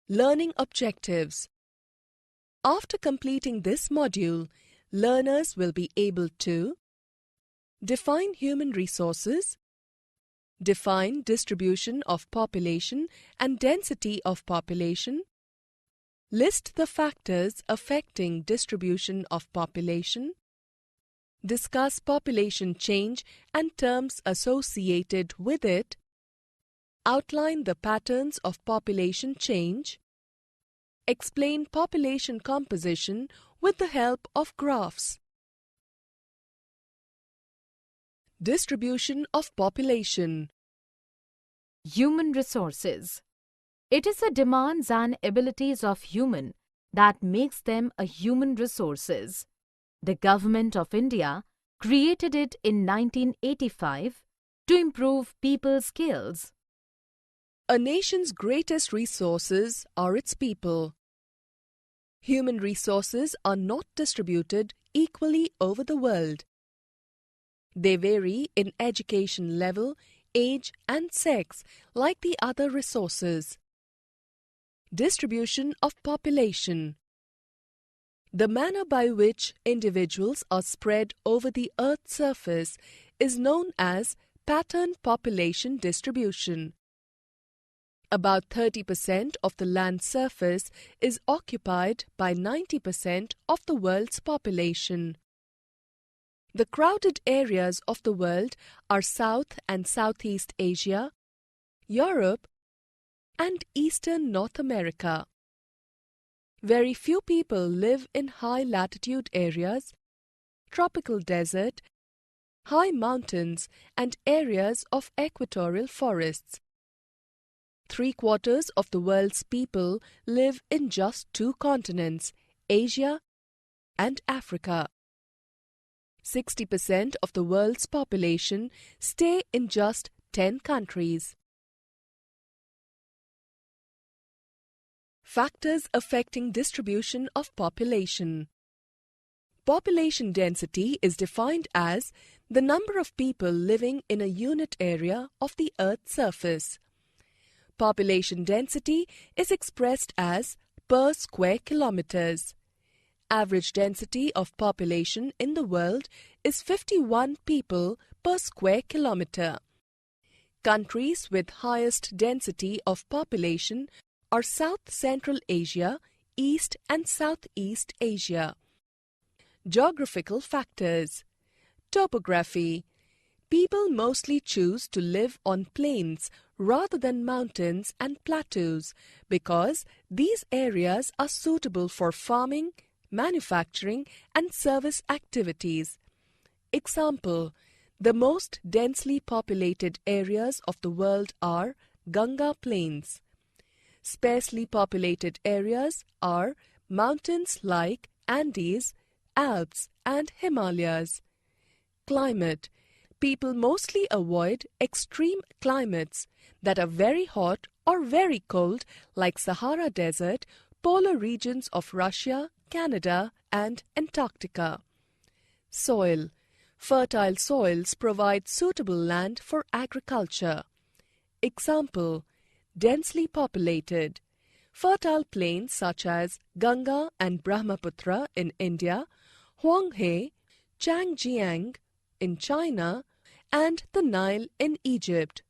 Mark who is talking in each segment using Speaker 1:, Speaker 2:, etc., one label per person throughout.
Speaker 1: Learning objectives. After completing this module, learners will be able to define human resources, define distribution of population and density of population, list the factors affecting distribution of population, discuss population change and terms associated with it, outline the patterns of population change, explain population composition with the help of graphs. Distribution of population.
Speaker 2: Human resources. It is the demands and abilities of human that makes them a human resources. The Government of India created it in 1985 to improve people's skills.
Speaker 1: A nation's greatest resources are its people. Human resources are not distributed equally over the world. They vary in education level, age and sex like the other resources. Distribution of population. The manner by which individuals are spread over the Earth's surface is known as pattern population distribution. About 30% of the land surface is occupied by 90% of the world's population. The crowded areas of the world are South and Southeast Asia, Europe, and Eastern North America. Very few people live in high latitude areas, tropical desert, high mountains, and areas of equatorial forests. 3/4 of the world's people live in just two continents, Asia and Africa. 60% of the world's population stay in just 10 countries. Factors affecting distribution of population. Population density is defined as the number of people living in a unit area of the Earth's surface. Population density is expressed as per square kilometers. Average density of population in the world is 51 people per square kilometer. Countries with highest density of population are South Central Asia, East and Southeast Asia. Geographical factors. Topography. People mostly choose to live on plains rather than mountains and plateaus because these areas are suitable for farming, manufacturing and service activities. Example, the most densely populated areas of the world are Ganga Plains. Sparsely populated areas are mountains like Andes, Alps and Himalayas. Climate. People mostly avoid extreme climates that are very hot or very cold like Sahara Desert, polar regions of Russia, Canada and Antarctica. Soil. Fertile soils provide suitable land for agriculture. Example, densely populated. Fertile plains such as Ganga and Brahmaputra in India, Huanghe, Changjiang in China, and the Nile in Egypt.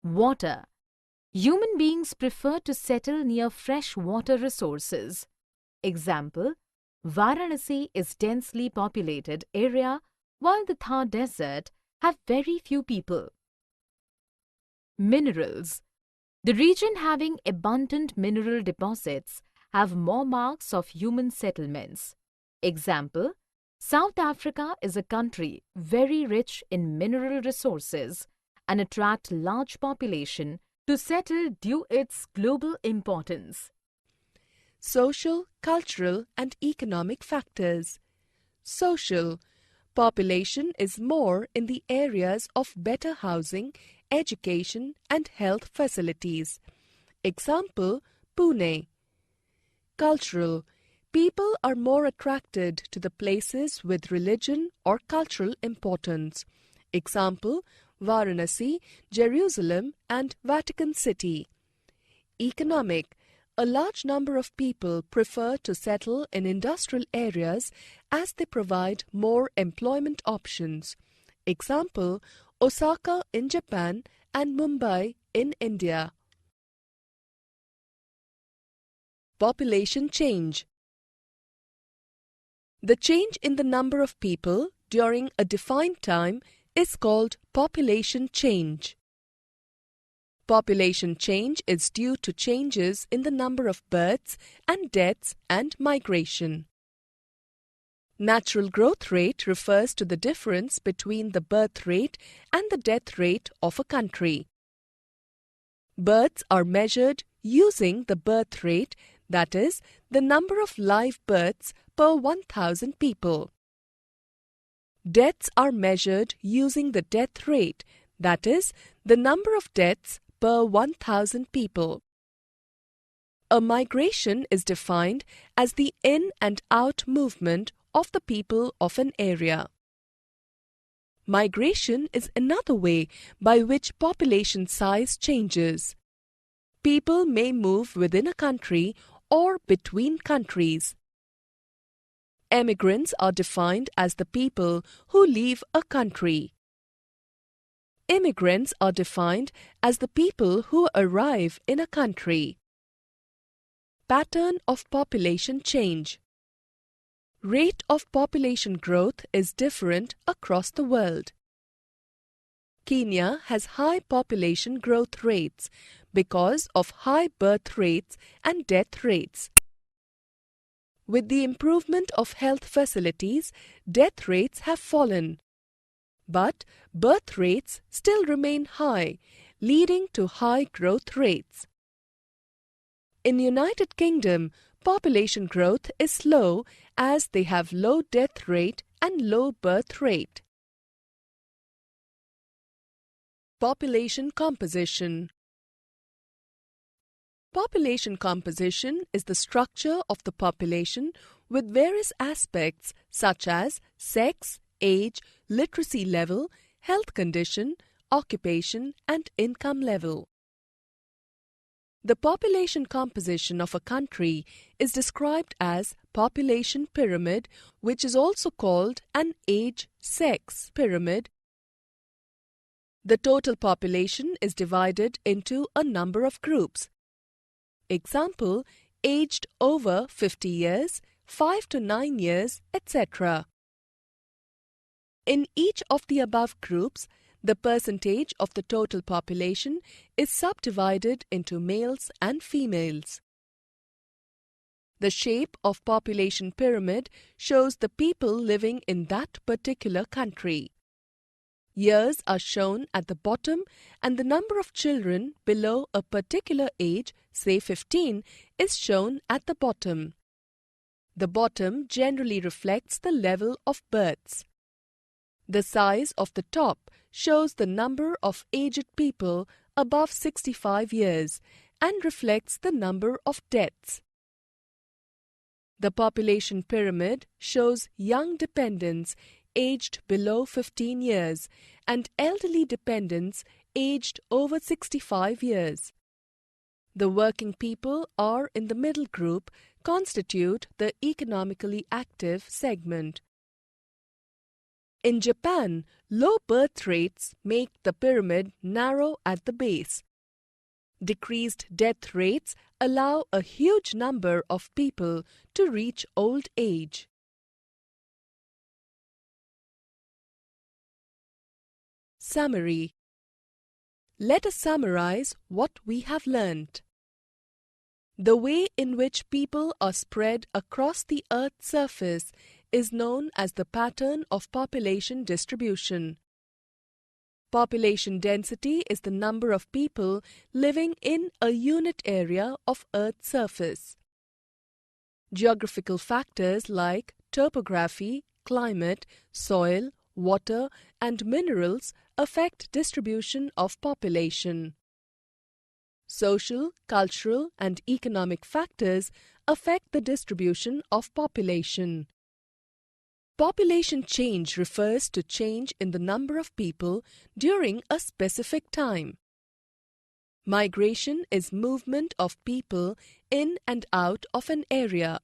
Speaker 2: Water. Human beings prefer to settle near fresh water resources. Example, Varanasi is densely populated area while the Thar Desert have very few people. Minerals. The region having abundant mineral deposits have more marks of human settlements. Example, South Africa is a country very rich in mineral resources and attract large population to settle due its global importance.
Speaker 1: Social, cultural and economic factors. Social. Population is more in the areas of better housing, education and health facilities. Example, Pune. Cultural. People are more attracted to the places with religion or cultural importance. Example, Varanasi, Jerusalem and Vatican City. Economic. A large number of people prefer to settle in industrial areas as they provide more employment options. Example, Osaka in Japan and Mumbai in India. Population change. The change in the number of people during a defined time is called population change. Population change is due to changes in the number of births and deaths and migration. Natural growth rate refers to the difference between the birth rate and the death rate of a country. Births are measured using the birth rate, that is, the number of live births per 1,000 people. Deaths are measured using the death rate, that is, the number of deaths per 1,000 people. A migration is defined as the in and out movement of the people of an area. Migration is another way by which population size changes. People may move within a country or between countries. Emigrants are defined as the people who leave a country. Immigrants are defined as the people who arrive in a country. Pattern of population change. Rate of population growth is different across the world. Kenya has high population growth rates because of high birth rates and death rates. With the improvement of health facilities, death rates have fallen. But birth rates still remain high, leading to high growth rates. In United Kingdom, population growth is slow as they have low death rate and low birth rate. Population composition. Population composition is the structure of the population with various aspects such as sex, age, literacy level, health condition, occupation, and income level. The population composition of a country is described as population pyramid, which is also called an age-sex pyramid. The total population is divided into a number of groups. Example, aged over 50 years, 5 to 9 years, etc. In each of the above groups, the percentage of the total population is subdivided into males and females. The shape of population pyramid shows the people living in that particular country. Years are shown at the bottom and the number of children below a particular age, say 15, is shown at the bottom. The bottom generally reflects the level of births. The size of the top shows the number of aged people above 65 years and reflects the number of deaths. The population pyramid shows young dependents aged below 15 years and elderly dependents aged over 65 years. The working people are in the middle group, constitute the economically active segment. In Japan, low birth rates make the pyramid narrow at the base. Decreased death rates allow a huge number of people to reach old age. Summary. Let us summarize what we have learnt. The way in which people are spread across the Earth's surface is known as the pattern of population distribution. Population density is the number of people living in a unit area of Earth's surface. Geographical factors like topography, climate, soil, water, and minerals affect distribution of population. Social, cultural, and economic factors affect the distribution of population. Population change refers to change in the number of people during a specific time. Migration is movement of people in and out of an area.